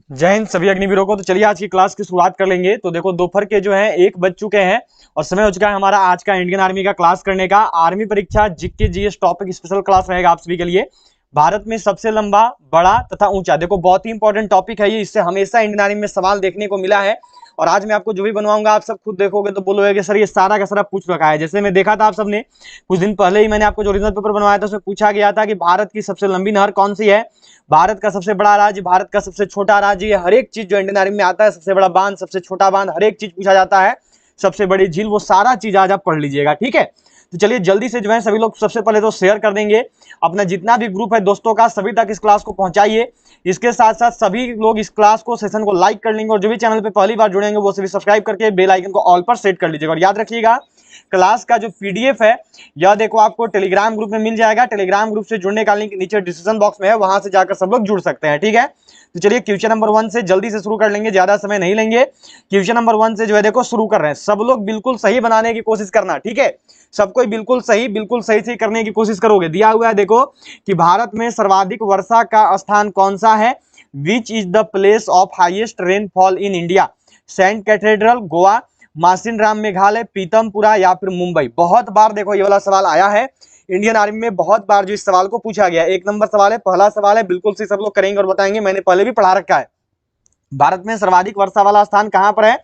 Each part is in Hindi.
जय हिंद सभी अग्निवीरों को। तो चलिए आज की क्लास की शुरुआत कर लेंगे। तो देखो दोपहर के जो है 1 बज चुके हैं और समय हो चुका है हमारा आज का इंडियन आर्मी का क्लास करने का। आर्मी परीक्षा GK GS topic special class रहेगा आप सभी के लिए। भारत में सबसे लंबा, बड़ा तथा ऊंचा, देखो बहुत ही इंपॉर्टेंट टॉपिक है ये। इससे हमेशा इंडियन आर्मी में सवाल देखने को मिला है और आज मैं आपको जो भी बनवाऊंगा आप सब खुद देखोगे तो बोलोगे कि सर ये सारा का सारा पूछ रखा है। जैसे मैं देखा था आप सबने कुछ दिन पहले ही मैंने आपको जो ओरिजिनल पेपर बनवाया था उसमें पूछा गया था कि भारत की सबसे लंबी नहर कौन सी है, भारत का सबसे बड़ा राज्य, भारत का सबसे छोटा राज्य। हर एक चीज जो इंडियन आर्मी में आता है, सबसे बड़ा बांध, सबसे छोटा बांध, हर एक चीज पूछा जाता है। सबसे बड़ी झील, वो सारा चीज आज आप पढ़ लीजिएगा, ठीक है। तो चलिए जल्दी से जो है सभी लोग सबसे पहले तो शेयर कर देंगे अपना जितना भी ग्रुप है दोस्तों का, सभी तक इस क्लास को पहुंचाइए। इसके साथ साथ सभी लोग इस क्लास को, सेशन को लाइक कर लेंगे और जो भी चैनल पे पहली बार जुड़ेंगे वो सभी सब्सक्राइब करके बेल आइकन को ऑल पर सेट कर लीजिएगा। और याद रखिएगा क्लास का जो पीडीएफ है यह देखो आपको टेलीग्राम ग्रुप में मिल जाएगा। टेलीग्राम ग्रुप से जुड़ने का लिंक नीचे डिस्क्रिप्शन बॉक्स में है, वहां से जाकर सब लोग जुड़ सकते हैं, ठीक है। तो चलिए क्वेश्चन नंबर 1 से जल्दी से शुरू कर लेंगे, ज्यादा समय नहीं लेंगे। क्वेश्चन नंबर 1 से जो है देखो शुरू कर रहे हैं। सब लोग बिल्कुल सही बनाने की कोशिश करना, ठीक है। सब कोई बिल्कुल सही से करने की कोशिश करोगे। दिया हुआ है देखो कि भारत में सर्वाधिक वर्षा का स्थान कौन सा है। Which is the place of highest rainfall in India. Saint cathedral, Goa, Mawsynram Meghalaya, Pitampura या फिर मुंबई। बहुत बार देखो ये वाला सवाल आया है इंडियन आर्मी में, बहुत बार जो इस सवाल को पूछा गया है। 1 नंबर सवाल है, पहला सवाल है, बिल्कुल सही सब लोग करेंगे और बताएंगे। मैंने पहले भी पढ़ा रखा है। भारत में सर्वाधिक वर्षा वाला स्थान कहां पर है?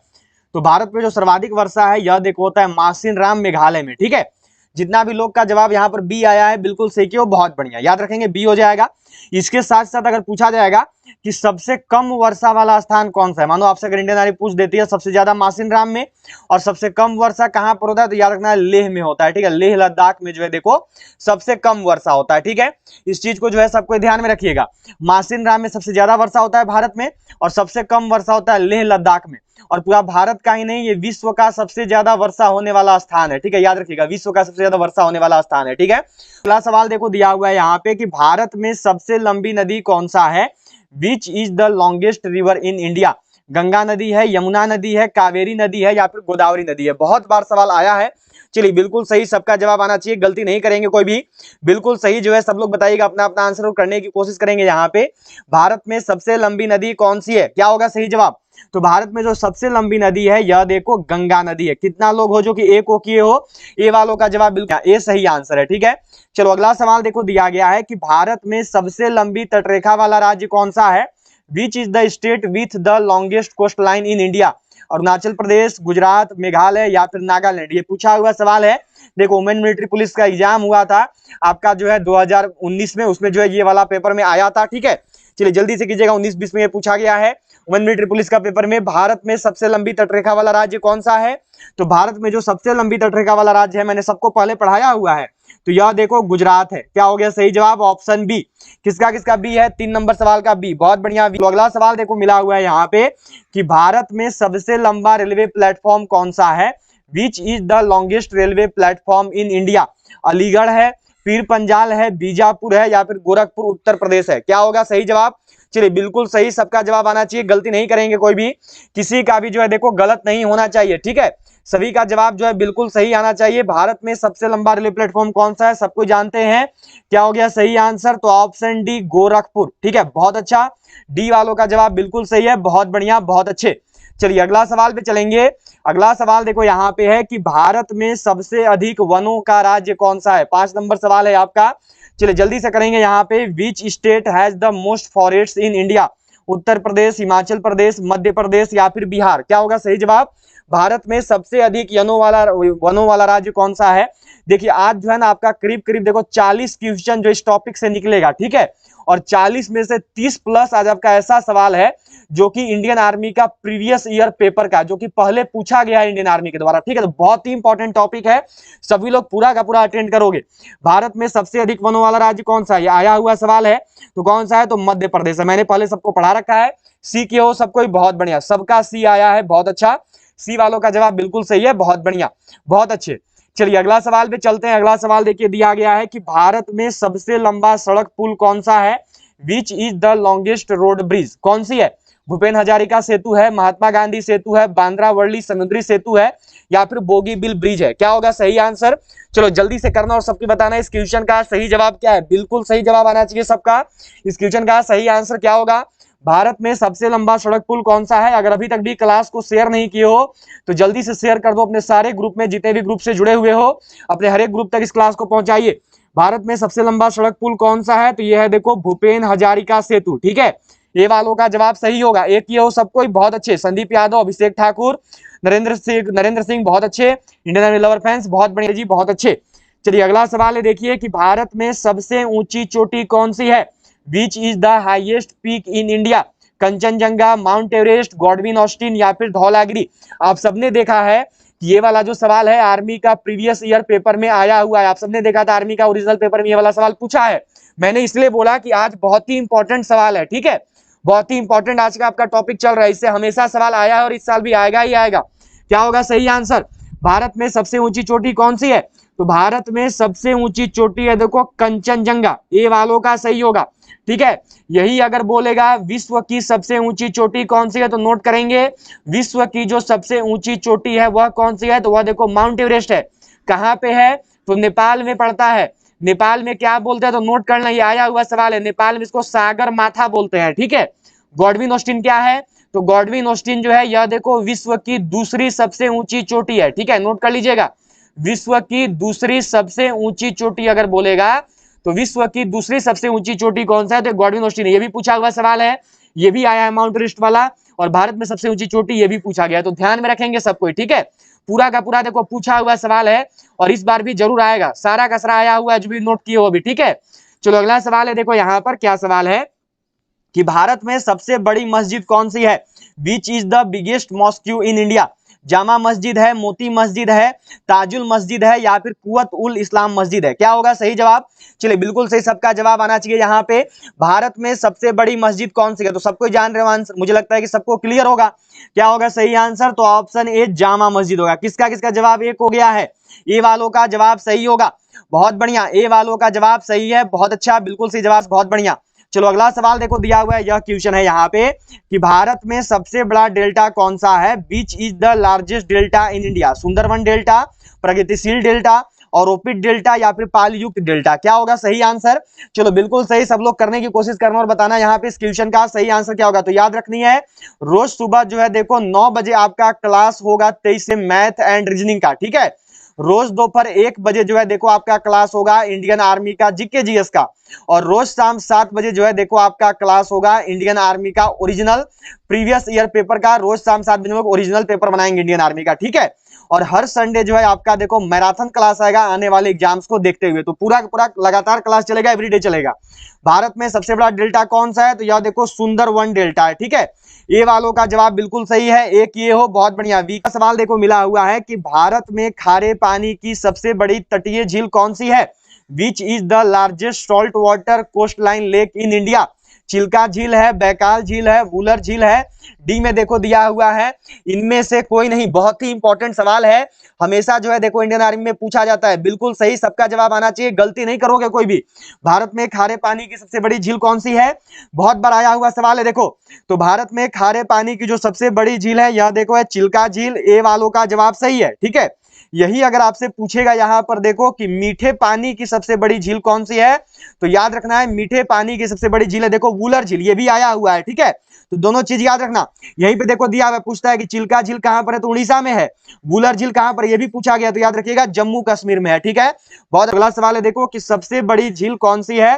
तो भारत में जो सर्वाधिक वर्षा है यह देखो होता है मासिन राम मेघालय में, ठीक है। जितना भी लोग का जवाब यहाँ पर बी आया है बिल्कुल सही किया, बहुत बढ़िया, याद रखेंगे बी हो जाएगा। इसके साथ साथ अगर पूछा जाएगा कि सबसे कम वर्षा वाला स्थान कौन सा है, मानो आपसे अगर इंडियन आर्मी पूछ देती है सबसे ज्यादा मासिन राम में और सबसे कम वर्षा कहां पर होता है, तो याद रखना है लेह में होता है, ठीक है। लेह लद्दाख में जो है देखो सबसे कम वर्षा होता है, ठीक है। इस चीज को जो है सबको ध्यान में रखिएगा। मासिन राम में सबसे ज्यादा वर्षा होता है भारत में और सबसे कम वर्षा होता है लेह लद्दाख में। और पूरा भारत का ही नहीं, ये विश्व का सबसे ज्यादा वर्षा होने वाला स्थान है, ठीक है। याद रखिएगा विश्व का सबसे ज्यादा वर्षा होने वाला स्थान है, ठीक है। अगला सवाल देखो दिया हुआ है यहाँ पे कि भारत में सबसे लंबी नदी कौन सा है। Which is the longest river in India. Ganga नदी है, यमुना नदी है, कावेरी नदी है या फिर गोदावरी नदी है। बहुत बार सवाल आया है। चलिए बिल्कुल सही सबका जवाब आना चाहिए, गलती नहीं करेंगे कोई भी। बिल्कुल सही जो है सब लोग बताइएगा, अपना अपना आंसर करने की कोशिश करेंगे। यहाँ पे भारत में सबसे लंबी नदी कौन सी है, क्या होगा सही जवाब? तो भारत में जो सबसे लंबी नदी है यह देखो गंगा नदी है। कितना लोग हो जो कि ए को किए हो? ए वालों का जवाब बिल्कुल ए सही आंसर है, ठीक है। चलो अगला सवाल देखो दिया गया है कि भारत में सबसे लंबी तटरेखा वाला राज्य कौन सा है। Which is the state with the longest coast line in India. Arunachal Pradesh, Gujarat, Meghalaya या फिर नागालैंड। ये पूछा हुआ सवाल है। देखो वुमेन मिलिट्री पुलिस का एग्जाम हुआ था आपका जो है 2019 में, उसमें जो है ये वाला पेपर में आया था, ठीक है। चलिए जल्दी से कीजिएगा, 19-20 में ये पूछा गया है वुमेन मिलिट्री पुलिस का पेपर में। भारत में सबसे लंबी तटरेखा वाला राज्य कौन सा है? तो भारत में जो सबसे लंबी तटरेखा वाला राज्य है मैंने सबको पहले पढ़ाया हुआ है, तो यह देखो गुजरात है। क्या हो गया सही जवाब? Option B. किसका किसका बी है? 3 नंबर सवाल का बी, बहुत बढ़िया। तो अगला सवाल देखो मिला हुआ है यहाँ पे कि भारत में सबसे लंबा रेलवे प्लेटफॉर्म कौन सा है। Which is the longest railway platform in India. Aligarh है, पीर पंजाल है, बीजापुर है या फिर गोरखपुर उत्तर प्रदेश है। क्या होगा सही जवाब? चलिए बिल्कुल सही सबका जवाब आना चाहिए, गलती नहीं करेंगे कोई भी, किसी का भी जो है देखो गलत नहीं होना चाहिए, ठीक है। सभी का जवाब जो है बिल्कुल सही आना चाहिए। भारत में सबसे लंबा रेलवे प्लेटफॉर्म कौन सा है सबको जानते हैं। क्या हो गया सही आंसर? तो ऑप्शन डी गोरखपुर, ठीक है, बहुत अच्छा। डी वालों का जवाब बिल्कुल सही है, बहुत बढ़िया, बहुत अच्छे। चलिए अगला सवाल पे चलेंगे। अगला सवाल देखो यहाँ पे है कि भारत में सबसे अधिक वनों का राज्य कौन सा है। 5 नंबर सवाल है आपका। चलिए जल्दी से करेंगे यहाँ पे। Which state has the most forest in India. Uttar Pradesh, Himachal Pradesh, Madhya Pradesh या फिर बिहार। क्या होगा सही जवाब? भारत में सबसे अधिक वनों वाला राज्य कौन सा है? देखिए आज जो है ना आपका करीब करीब देखो 40 क्वेश्चन जो इस टॉपिक से निकलेगा, ठीक है। और 40 में से 30 प्लस आज आपका ऐसा सवाल है जो कि इंडियन आर्मी का प्रीवियस ईयर पेपर का, जो कि पहले पूछा गया है इंडियन आर्मी के द्वारा, ठीक है। तो बहुत ही इंपॉर्टेंट टॉपिक है, सभी लोग पूरा का पूरा अटेंड करोगे। भारत में सबसे अधिक वनों वाला राज्य कौन सा है, आया हुआ सवाल है। तो कौन सा है? तो मध्य प्रदेश है। मैंने पहले सबको पढ़ा रखा है, सी के हो सबको, बहुत बढ़िया, सबका सी आया है, बहुत अच्छा। सी वालों का जवाब बिल्कुल सही है, बहुत बढ़िया, बहुत अच्छे। चलिए अगला सवाल पे चलते हैं। अगला सवाल देखिए दिया गया है कि भारत में सबसे लंबा सड़क पुल कौन सा है। Which is the longest road bridge. कौन सी है? भूपेन हजारिका सेतु है, महात्मा गांधी सेतु है, बांद्रा वर्ली समुद्री सेतु है या फिर बोगीबिल ब्रिज है। क्या होगा सही आंसर? चलो जल्दी से करना और सबको बताना इस क्वेश्चन का सही जवाब क्या है। बिल्कुल सही जवाब आना चाहिए सबका। इस क्वेश्चन का सही आंसर क्या होगा? भारत में सबसे लंबा सड़क पुल कौन सा है? अगर अभी तक भी क्लास को शेयर नहीं किए हो तो जल्दी से शेयर कर दो अपने सारे ग्रुप में, जितने भी ग्रुप से जुड़े हुए हो अपने हर एक ग्रुप तक इस क्लास को पहुंचाइए। भारत में सबसे लंबा सड़क पुल कौन सा है? तो यह है देखो भूपेन हजारिका सेतु। ठीक है, ये वालों का जवाब सही होगा। एक ये हो सबको, बहुत अच्छे। संदीप यादव, अभिषेक ठाकुर, नरेंद्र सिंह बहुत अच्छे। इंडियन आर्मी लवर फैंस बहुत बढ़िया जी, बहुत अच्छे। चलिए अगला सवाल है, देखिए कि भारत में सबसे ऊंची चोटी कौन सी है? Which is the highest peak in India? Kanchenjunga, mount Everest, Godwin Austen या फिर धौलागिरी? आप सबने देखा है कि ये वाला जो सवाल है आर्मी का प्रीवियस ईयर पेपर में आया हुआ है। आप सबने देखा था आर्मी का ओरिजिनल पेपर में ये वाला सवाल पूछा है। मैंने इसलिए बोला कि आज बहुत ही इंपॉर्टेंट सवाल है। ठीक है, बहुत ही इंपॉर्टेंट आज का आपका टॉपिक चल रहा है, इससे हमेशा सवाल आया है और इस साल भी आएगा ही आएगा। क्या होगा सही आंसर? भारत में सबसे ऊंची चोटी कौन सी है? तो भारत में सबसे ऊंची चोटी है देखो कंचनजंगा, ये वालों का सही होगा। ठीक है, यही अगर बोलेगा विश्व की सबसे ऊंची चोटी कौन सी है तो नोट करेंगे, विश्व की जो सबसे ऊंची चोटी है वह कौन सी है? तो वह देखो माउंट एवरेस्ट है। कहां पे है? तो नेपाल में पड़ता है। नेपाल में क्या बोलते हैं तो नोट करना, ये आया हुआ सवाल है। नेपाल में इसको सागर माथा बोलते हैं। ठीक है, गॉडविन ऑस्टिन क्या है? तो गॉडविन ऑस्टिन जो है यह देखो विश्व की दूसरी सबसे ऊंची चोटी है। ठीक है, नोट कर लीजिएगा, विश्व की दूसरी सबसे ऊंची चोटी अगर बोलेगा तो विश्व की दूसरी सबसे ऊंची चोटी कौन सा है? तो गॉडविन ऑस्टिन है। ये भी पूछा हुआ सवाल है, ये भी आया है माउंट एवरेस्ट वाला, और भारत में सबसे ऊंची चोटी ये भी पूछा गया है, तो ध्यान में रखेंगे सब कोई। ठीक है, पूरा का पूरा देखो पूछा हुआ सवाल है और इस बार भी जरूर आएगा, सारा का सारा आया हुआ है, जो भी नोट किए हो भी। ठीक है, चलो अगला सवाल है, देखो यहाँ पर क्या सवाल है कि भारत में सबसे बड़ी मस्जिद कौन सी है? Which is the biggest mosque in India? Jama Masjid है, मोती मस्जिद है, ताजुल मस्जिद है या फिर कुवत उल इस्लाम मस्जिद है? क्या होगा सही जवाब? चलिए बिल्कुल सही, सबका जवाब आना चाहिए यहाँ पे। भारत में सबसे बड़ी मस्जिद कौन सी है? तो सबको जान रहे हो आंसर, मुझे लगता है कि सबको क्लियर होगा। क्या होगा सही आंसर? तो ऑप्शन ए जामा मस्जिद होगा। किसका किसका जवाब एक हो गया है? ए वालों का जवाब सही होगा, बहुत बढ़िया। ए वालों का जवाब सही है, बहुत अच्छा, बिल्कुल सही जवाब, बहुत बढ़िया। चलो अगला सवाल देखो दिया हुआ है, यह क्वेश्चन है यहाँ पे कि भारत में सबसे बड़ा डेल्टा कौन सा है? Which is the largest delta in India? Sundarban delta, प्रगतिशील डेल्टा, औरोपित डेल्टा या फिर पालयुक्त डेल्टा? क्या होगा सही आंसर? चलो बिल्कुल सही, सब लोग करने की कोशिश करना और बताना यहाँ पे इस क्वेश्चन का सही आंसर क्या होगा। तो याद रखनी है, रोज सुबह जो है देखो 9 बजे आपका क्लास होगा 23 से मैथ एंड रीजनिंग का। ठीक है, रोज दोपहर 1 बजे जो है देखो आपका क्लास होगा इंडियन आर्मी का जीके जीएस का, और रोज शाम 7 बजे जो है देखो आपका क्लास होगा इंडियन आर्मी का ओरिजिनल प्रीवियस ईयर पेपर का। रोज शाम 7 बजे लोग ओरिजिनल पेपर बनाएंगे इंडियन आर्मी का। ठीक है, और हर संडे जो है आपका देखो मैराथन क्लास आएगा आने वाले एग्जाम्स को देखते हुए, तो पूरा पूरा लगातार क्लास चलेगा, एवरीडे चलेगा। भारत में सबसे बड़ा डेल्टा कौन सा है? तो यह देखो सुंदरवन डेल्टा है। ठीक है, ये वालों का जवाब बिल्कुल सही है, एक ये हो, बहुत बढ़िया। बी का सवाल देखो मिला हुआ है कि भारत में खारे पानी की सबसे बड़ी तटीय झील कौन सी है? Which is the largest salt water coast line lake in India? Chilka झील है, बैकाल झील है, वुलर झील है। डी में देखो दिया हुआ है, इनमें से कोई नहीं। बहुत ही इंपॉर्टेंट सवाल है, हमेशा जो है देखो इंडियन आर्मी में पूछा जाता है। बिल्कुल सही, सबका जवाब आना चाहिए, गलती नहीं करोगे कोई भी। भारत में खारे पानी की सबसे बड़ी झील कौन सी है? बहुत बार आया हुआ सवाल है देखो। तो भारत में खारे पानी की जो सबसे बड़ी झील है यह देखो है चिल्का झील। ए वालों का जवाब सही है। ठीक है, यही अगर आपसे पूछेगा यहाँ पर देखो कि मीठे पानी की सबसे बड़ी झील कौन सी है, तो याद रखना है मीठे पानी की सबसे बड़ी झील है देखो वुलर झील, ये भी आया हुआ है। ठीक है, तो दोनों चीज याद रखना। यहीं पे देखो दिया हुआ पूछता है कि चिल्का झील कहां पर है? तो उड़ीसा में है। वुलर झील कहां पर? ये भी पूछा गया, तो याद रखिएगा जम्मू कश्मीर में है। ठीक है, बहुत अगला सवाल है देखो कि सबसे बड़ी झील कौन सी है?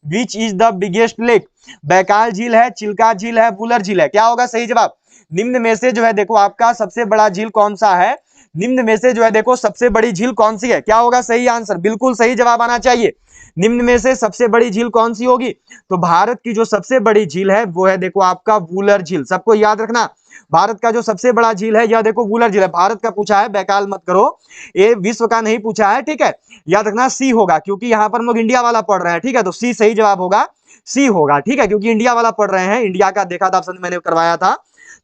Which is the biggest lake? Baikal झील है, चिल्का झील है, वुलर झील है? क्या होगा सही जवाब? निम्न में से जो है देखो आपका सबसे बड़ा झील कौन सा है? निम्न में से जो है देखो सबसे बड़ी झील कौन सी है? क्या होगा सही आंसर? बिल्कुल सही जवाब आना चाहिए। निम्न में से सबसे बड़ी झील कौन सी होगी? तो भारत की जो सबसे बड़ी झील है वो है देखो आपका वुलर झील। सबको याद रखना, भारत का जो सबसे बड़ा झील है यह देखो वुलर झील है। भारत का पूछा है, बैकाल मत करो, ये विश्व का नहीं पूछा है। ठीक है, याद रखना सी होगा, क्योंकि यहाँ पर हम लोग इंडिया वाला पढ़ रहे हैं। ठीक है, तो सी सही जवाब होगा, सी होगा। ठीक है, क्योंकि इंडिया वाला पढ़ रहे हैं, इंडिया का देखा था ऑप्शन मैंने करवाया था।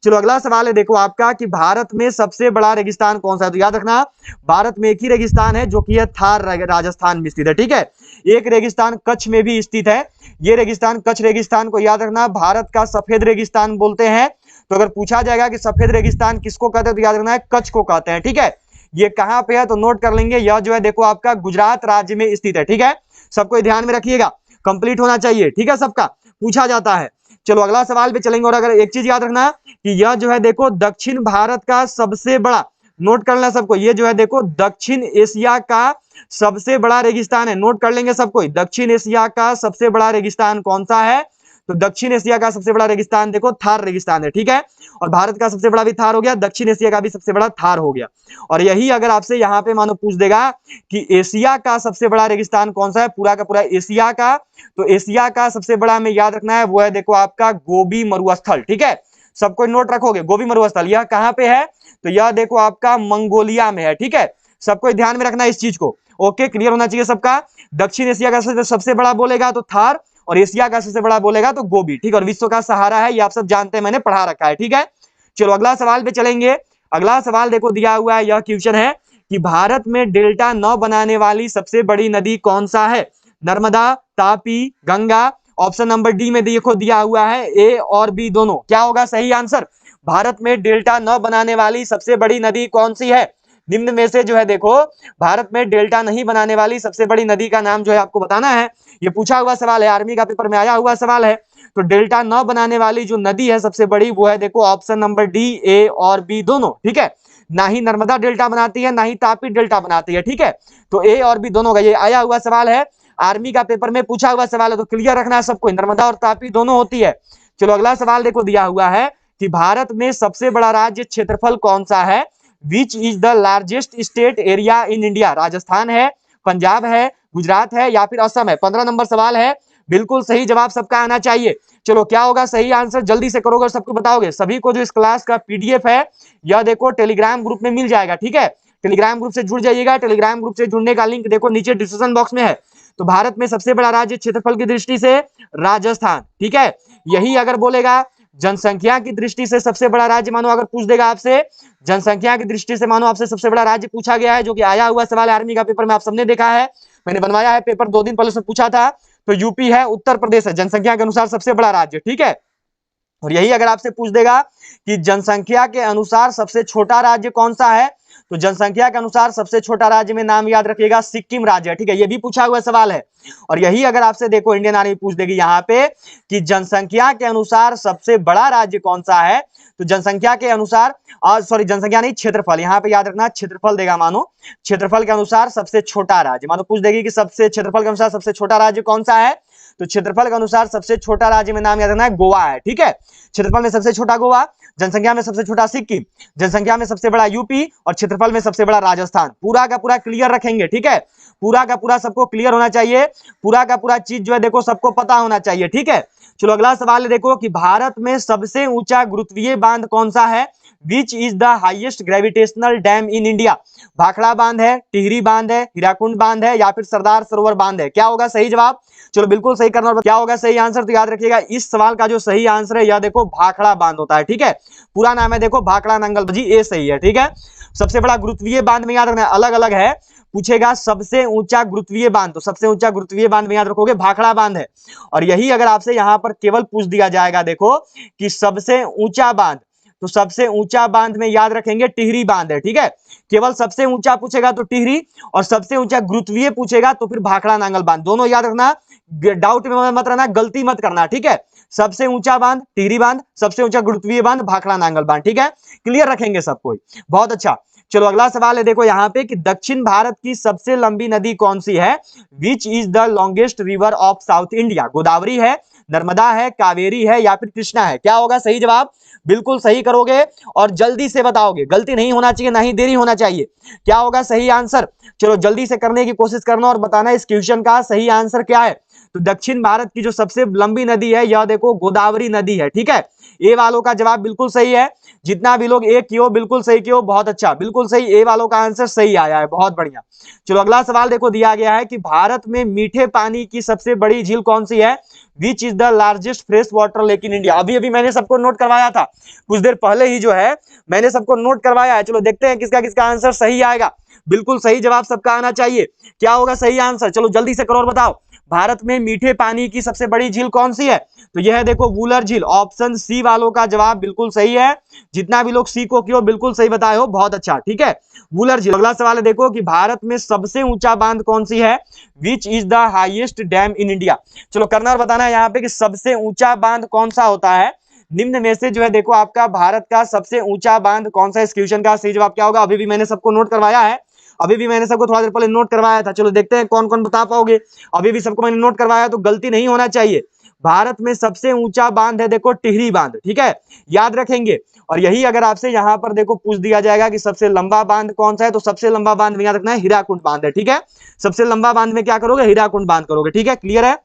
चलो अगला सवाल है देखो आपका कि भारत में सबसे बड़ा रेगिस्तान कौन सा है? तो याद रखना भारत में एक ही रेगिस्तान है जो कि है थार राजस्थान में स्थित है। ठीक है, एक रेगिस्तान कच्छ में भी स्थित है, ये रेगिस्तान कच्छ रेगिस्तान को याद रखना भारत का सफेद रेगिस्तान बोलते हैं। तो अगर पूछा जाएगा कि सफेद रेगिस्तान किसको कहते हैं तो याद रखना है कच्छ को कहते हैं। ठीक है, ये कहां पे है तो नोट कर लेंगे, यह जो है देखो आपका गुजरात राज्य में स्थित है। ठीक है, सबको ध्यान में रखिएगा, कंप्लीट होना चाहिए। ठीक है, सबका पूछा जाता है। चलो अगला सवाल पे चलेंगे। और अगर एक चीज याद रखना कि यह जो है देखो दक्षिण भारत का सबसे बड़ा, नोट कर लेना सबको, ये जो है देखो दक्षिण एशिया का सबसे बड़ा रेगिस्तान है। नोट कर लेंगे सबको, दक्षिण एशिया का सबसे बड़ा रेगिस्तान कौन सा है? तो दक्षिण एशिया का सबसे बड़ा रेगिस्तान देखो थार रेगिस्तान है, ठीक है। और भारत का सबसे बड़ा भी थार हो गया, दक्षिण एशिया का भी सबसे बड़ा थार हो गया। और यही अगर आपसे यहाँ पे मानो पूछ देगा कि एशिया का सबसे बड़ा रेगिस्तान कौन सा है, पूरा का पूरा एशिया का, तो एशिया का सबसे बड़ा हमें याद रखना है वो है देखो आपका गोबी मरुस्थल, ठीक है। सबको नोट रखोगे, गोबी मरुस्थल यह कहां पे है? तो यह देखो आपका मंगोलिया में है, ठीक है। सबको ध्यान में रखना है इस चीज को, ओके, क्लियर होना चाहिए सबका। दक्षिण एशिया का सबसे बड़ा बोलेगा तो थार, और एशिया का सबसे बड़ा बोलेगा तो गोबी, ठीक है। और विश्व का सहारा है, ये आप सब जानते हैं, मैंने पढ़ा रखा है, ठीक है। चलो अगला सवाल पे चलेंगे। अगला सवाल देखो दिया हुआ है, यह क्वेश्चन है कि भारत में डेल्टा 9 बनाने वाली सबसे बड़ी नदी कौन सा है? Narmada, Tapi, Ganga. Option number D में देखो दिया हुआ है ए और बी दोनों। क्या होगा सही आंसर? भारत में डेल्टा 9 बनाने वाली सबसे बड़ी नदी कौन सी है? निम्न में से जो है देखो भारत में डेल्टा नहीं बनाने वाली सबसे बड़ी नदी का नाम जो है आपको बताना है। ये पूछा हुआ सवाल है, आर्मी का पेपर में आया हुआ सवाल है। तो डेल्टा 9 बनाने वाली जो नदी है सबसे बड़ी वो है देखो ऑप्शन नंबर डी, ए और बी दोनों, ठीक है। ना ही नर्मदा डेल्टा बनाती है, ना ही तापी डेल्टा बनाती है, ठीक है। तो ए और बी दोनों का ये आया हुआ सवाल है, आर्मी का पेपर में पूछा हुआ सवाल है, तो क्लियर रखना है सबको, नर्मदा और तापी दोनों होती है। चलो अगला सवाल देखो दिया हुआ है कि भारत में सबसे बड़ा राज्य क्षेत्रफल कौन सा है? Which is the largest state area in India? Rajasthan है, पंजाब है, गुजरात है या फिर असम है? 15 नंबर सवाल है, बिल्कुल सही जवाब सबका आना चाहिए। चलो क्या होगा सही आंसर, जल्दी से करोगे और सबको बताओगे। सभी को जो इस क्लास का पीडीएफ है यह देखो टेलीग्राम ग्रुप में मिल जाएगा, ठीक है। टेलीग्राम ग्रुप से जुड़ जाइएगा, टेलीग्राम ग्रुप से जुड़ने का लिंक देखो नीचे डिस्क्रिप्शन बॉक्स में है। तो भारत में सबसे बड़ा राज्य क्षेत्रफल की दृष्टि से राजस्थान, ठीक है। यही अगर बोलेगा जनसंख्या की दृष्टि से सबसे बड़ा राज्य, मानो अगर पूछ देगा आपसे जनसंख्या की दृष्टि से, मानो आपसे सबसे बड़ा राज्य पूछा गया है, जो कि आया हुआ सवाल है आर्मी का पेपर में, आप सबने देखा है, मैंने बनवाया है पेपर 2 दिन पहले से पूछा था। तो यूपी है, उत्तर प्रदेश है जनसंख्या के अनुसार सबसे बड़ा राज्य, ठीक है। और यही अगर आपसे पूछ देगा कि जनसंख्या के अनुसार सबसे छोटा राज्य कौन सा है, तो जनसंख्या के अनुसार सबसे छोटा राज्य में नाम याद रखिएगा सिक्किम राज्य, ठीक है। ये भी पूछा हुआ सवाल है। और यही अगर आपसे देखो इंडियन आर्मी पूछ देगी यहाँ पे कि जनसंख्या के अनुसार सबसे बड़ा राज्य कौन सा है, तो जनसंख्या के अनुसार, सॉरी जनसंख्या नहीं, क्षेत्रफल, यहाँ पे याद रखना क्षेत्रफल देगा, मानो क्षेत्रफल के अनुसार सबसे छोटा राज्य, मानो पूछ देगी कि सबसे क्षेत्रफल के अनुसार सबसे छोटा राज्य कौन सा है, तो क्षेत्रफल के अनुसार सबसे छोटा राज्य में नाम याद रखना है गोवा है, ठीक है। क्षेत्रफल में सबसे छोटा गोवा, जनसंख्या में सबसे छोटा सिक्किम, जनसंख्या में सबसे बड़ा यूपी, और क्षेत्रफल में सबसे बड़ा राजस्थान। पूरा का पूरा क्लियर रखेंगे, ठीक है। पूरा का पूरा सबको क्लियर होना चाहिए, पूरा का पूरा चीज जो है देखो सबको पता होना चाहिए, ठीक है। चलो अगला सवाल है देखो कि भारत में सबसे ऊंचा गुरुत्वीय बांध कौन सा है? Which is the highest gravitational dam in India? Bhakra बांध है, टिहरी बांध है, हीराकुंड बांध है या फिर सरदार सरोवर बांध है? क्या होगा सही जवाब? चलो बिल्कुल सही करना। क्या होगा सही आंसर? तो याद रखिएगा इस सवाल का जो सही आंसर है यह देखो भाखड़ा बांध होता है, ठीक है। पूरा नाम है देखो भाखड़ा नंगल जी, ये सही है, ठीक है। सबसे बड़ा गुरुत्वीय बांध में याद रखना अलग अलग है, पूछेगा सबसे ऊंचा गुरुत्वीय बांध, तो सबसे ऊंचा गुरुत्वीय बांध में याद रखोगे भाखड़ा बांध है। और यही अगर आपसे यहां पर केवल पूछ दिया जाएगा देखो कि सबसे ऊंचा बांध, तो सबसे ऊंचा बांध में याद रखेंगे टिहरी बांध है, ठीक है। केवल सबसे ऊंचा पूछेगा तो टिहरी, और सबसे ऊंचा गुरुत्वीय पूछेगा तो फिर भाखड़ा नांगल बांध। दोनों याद रखना, डाउट में मत रहना, गलती मत करना, ठीक है। सबसे ऊंचा बांध टिहरी बांध, सबसे ऊंचा गुरुत्वीय बांध भाखड़ा नांगल बांध, ठीक है। क्लियर रखेंगे सब कोई, बहुत अच्छा। चलो अगला सवाल है देखो यहाँ पे कि दक्षिण भारत की सबसे लंबी नदी कौन सी है? Which is the longest river of south India? Godavari है, नर्मदा है, कावेरी है या फिर कृष्णा है? क्या होगा सही जवाब? बिल्कुल सही करोगे और जल्दी से बताओगे, गलती नहीं होना चाहिए, ना ही देरी होना चाहिए। क्या होगा सही आंसर? चलो जल्दी से करने की कोशिश करना और बताना इस क्वेश्चन का सही आंसर क्या है। तो दक्षिण भारत की जो सबसे लंबी नदी है यह देखो गोदावरी नदी है, ठीक है। ए वालों का जवाब बिल्कुल सही है, जितना भी लोग ए कियो बिल्कुल सही कियो, बहुत अच्छा, बिल्कुल सही, ए वालों का आंसर सही आया है, बहुत बढ़िया। चलो अगला सवाल देखो दिया गया है कि भारत में मीठे पानी की सबसे बड़ी झील कौन सी है? Which is the largest fresh water lake in India? अभी अभी मैंने सबको नोट करवाया था, कुछ देर पहले ही जो है मैंने सबको नोट करवाया है। चलो देखते हैं किसका किसका आंसर सही आएगा। बिल्कुल सही जवाब सबका आना चाहिए। क्या होगा सही आंसर? चलो जल्दी से करो और बताओ। भारत में मीठे पानी की सबसे बड़ी झील कौन सी है? तो यह है देखो वुलर झील। ऑप्शन सी वालों का जवाब बिल्कुल सही है। जितना भी लोग सी को किया बिल्कुल सही बताए हो, बहुत अच्छा, ठीक है, वुलर झील। अगला सवाल है देखो कि भारत में सबसे ऊंचा बांध कौन सी है? Which is the highest dam in India? चलो करना और बताना है यहाँ पे कि सबसे ऊंचा बांध कौन सा होता है। निम्न में से जो है देखो आपका भारत का सबसे ऊंचा बांध कौन सा? इस क्वेश्चन का सही जवाब क्या होगा? अभी भी मैंने सबको नोट करवाया है, अभी भी मैंने सबको थोड़ा देर पहले नोट करवाया था। चलो देखते हैं कौन कौन बता पाओगे। अभी भी सबको मैंने नोट करवाया, तो गलती नहीं होना चाहिए। भारत में सबसे ऊंचा बांध है देखो टिहरी बांध, ठीक है, याद रखेंगे। और यही अगर आपसे यहां पर देखो पूछ दिया जाएगा कि सबसे लंबा बांध कौन सा है, तो सबसे लंबा बांध में याद रखना है हीराकुंड बांध है, ठीक है। सबसे लंबा बांध में क्या करोगे? हीराकुंड बांध करोगे, ठीक है, क्लियर है।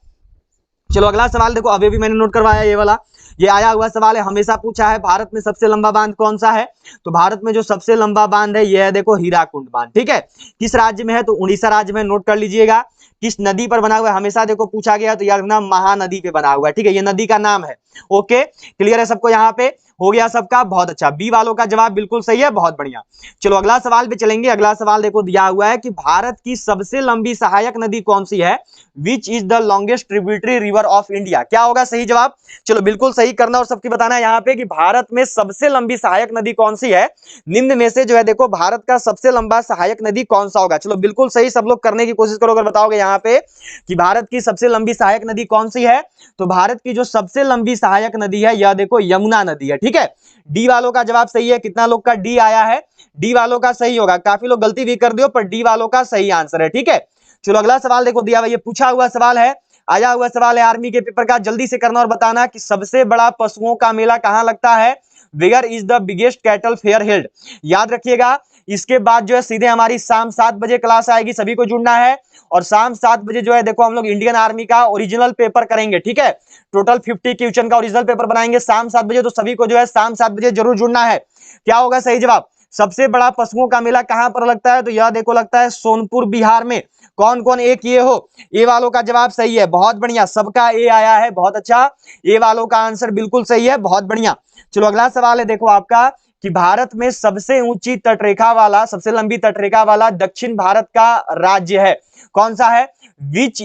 चलो अगला सवाल देखो, अभी भी मैंने नोट करवाया ये वाला, ये आया हुआ सवाल है, हमेशा पूछा है, भारत में सबसे लंबा बांध कौन सा है? तो भारत में जो सबसे लंबा बांध है यह है देखो हीराकुंड बांध, ठीक है। किस राज्य में है? तो उड़ीसा राज्य में, नोट कर लीजिएगा। किस नदी पर बना हुआ है? हमेशा देखो पूछा गया, तो याद रखना महानदी पे बना हुआ है, ठीक है, ये नदी का नाम है। ओके, क्लियर है सबको? यहाँ पे हो गया सबका, बहुत अच्छा। बी वालों का जवाब बिल्कुल सही है, बहुत बढ़िया। चलो अगला सवाल पे चलेंगे। अगला सवाल देखो दिया हुआ है कि भारत की सबसे लंबी सहायक नदी कौन सी है? Which is the longest tributary river of India? क्या होगा सही जवाब? चलो बिल्कुल सही करना और सबकी बताना है यहाँ पे कि भारत में सबसे लंबी सहायक नदी कौन सी है। निम्न में से जो है देखो भारत का सबसे लंबा सहायक नदी कौन सा होगा? चलो बिल्कुल सही सब लोग करने की कोशिश करो अगर बताओगे यहाँ पे कि भारत की सबसे लंबी सहायक नदी कौन सी है। तो भारत की जो सबसे लंबी सहायक नदी है यह देखो यमुना नदी है, ठीक है। डी वालों का जवाब सही है। कितना लोग का डी आया है? डी वालों का सही होगा। काफी लोग गलती भी कर दियो, पर डी वालों का सही आंसर है, ठीक है। चलो अगला सवाल देखो दिया हुआ, ये पूछा हुआ सवाल है, आया हुआ सवाल है आर्मी के पेपर का। जल्दी से करना और बताना कि सबसे बड़ा पशुओं का मेला कहां लगता है? Where is the biggest cattle fair held? याद रखिएगा। इसके बाद जो है सीधे हमारी शाम 7 बजे क्लास आएगी, सभी को जुड़ना है। और शाम 7 बजे जो है देखो हम लोग इंडियन आर्मी का ओरिजिनल पेपर करेंगे, ठीक है। टोटल 50 क्वेश्चन का ओरिजिनल पेपर बनाएंगे शाम 7 बजे, तो सभी को जो है शाम 7 बजे जरूर जुड़ना है। क्या होगा सही जवाब? सबसे बड़ा पशुओं का मेला कहां पर लगता है? तो यह देखो लगता है सोनपुर बिहार में। कौन कौन एक ये हो? ए वालों का जवाब सही है, बहुत बढ़िया, सबका ए आया है, बहुत अच्छा। ए वालों का आंसर बिल्कुल सही है, बहुत बढ़िया। चलो अगला सवाल है देखो आपका कि भारत में सबसे ऊंची तटरेखा वाला, सबसे लंबी तटरेखा वाला दक्षिण भारत का राज्य है, कौन सा है? Which